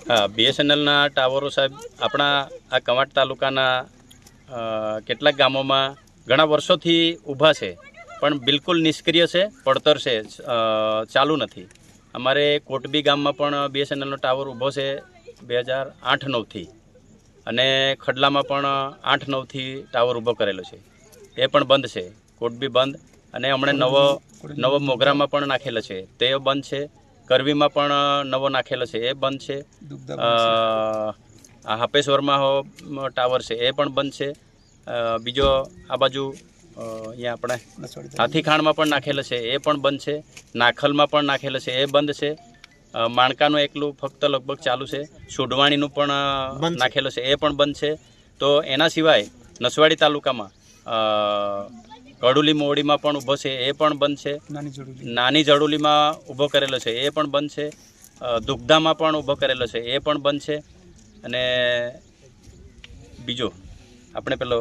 હા, BSNLના ટાવરો સાહેબ આપણા આ કવાંટ તાલુકાના કેટલાક ગામોમાં ઘણા વર્ષોથી ઊભા છે, પણ બિલકુલ નિષ્ક્રિય છે, પડતર છે, ચાલુ નથી. અમારે કોટબી ગામમાં પણ BSNLનો ટાવર ઊભો છે 2008-9થી, અને ખડલામાં પણ 8-9થી ટાવર ઊભો કરેલો છે, એ પણ બંધ છે. કોટબી બંધ, અને હમણાં નવો મોગરામાં પણ નાખેલો છે, તે બંધ છે. કરવીમાં પણ નવો નાખેલો છે, એ બંધ છે. હાપેશ્વરમાં ટાવર છે, એ પણ બંધ છે. બીજો આ બાજુ અહીંયા આપણે હાથીખાણમાં પણ નાખેલો છે, એ પણ બંધ છે. નાખલમાં પણ નાખેલો છે, એ બંધ છે. માણકાનું એકલું ફક્ત લગભગ ચાલુ છે. સુડવાણીનું પણ નાખેલો છે, એ પણ બંધ છે. તો એના સિવાય નસવાડી તાલુકામાં કડુલી મોવડીમાં પણ ઊભો છે, એ પણ બંધ છે. નાની જડુલીમાં ઊભો કરેલો છે, એ પણ બંધ છે. દુગ્ધામાં પણ ઊભો કરેલો છે, એ પણ બંધ છે. અને બીજો આપણે પેલો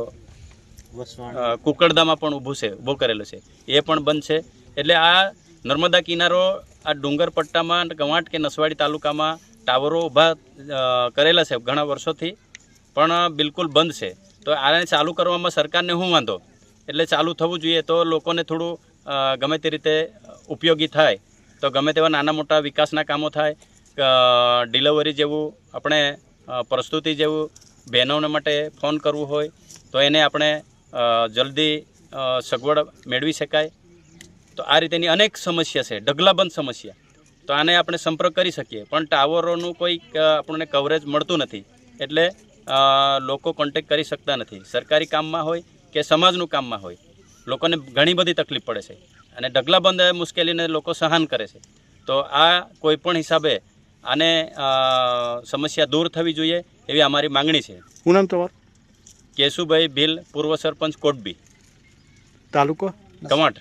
કુકડદામાં પણ ઊભો કરેલો છે, એ પણ બંધ છે. એટલે આ નર્મદા કિનારો, આ ડુંગર પટ્ટામાં કવાંટ કે નસવાડી તાલુકામાં ટાવરો ઊભા કરેલા છે ઘણા વર્ષોથી, પણ બિલકુલ બંધ છે. તો આને ચાલુ કરવામાં સરકારને શું વાંધો? એટલે ચાલુ થવું જોઈએ, તો લોકોને થોડું ગમે તે રીતે ઉપયોગી થાય, તો ગમે તેવા નાના મોટા વિકાસના કામો થાય. ડિલિવરી જેવું, આપણે પ્રસ્તુતિ જેવું બહેનોને માટે ફોન કરવું હોય તો એને આપણે જલ્દી સગવડ મેળવી શકાય. તો આ રીતેની અનેક સમસ્યા છે, ઢગલાબંધ સમસ્યા. તો આને આપણે સંપર્ક કરી શકીએ, પણ ટાવરોનું કોઈ આપણને કવરેજ મળતું નથી, એટલે લોકો કોન્ટેક્ટ કરી શકતા નથી. સરકારી કામમાં હોય કે સમાજનું કામમાં હોય, લોકોને ઘણી બધી તકલીફ પડે છે, અને ઢગલાબંધ મુશ્કેલીને લોકો સહન કરે છે. તો આ કોઈ પણ હિસાબે આને સમસ્યા દૂર થવી જોઈએ, એવી અમારી માંગણી છે. શું નામ તમારું? કેશુભાઈ ભીલ, પૂર્વ સરપંચ કોટબી, તાલુકો કવાંટ.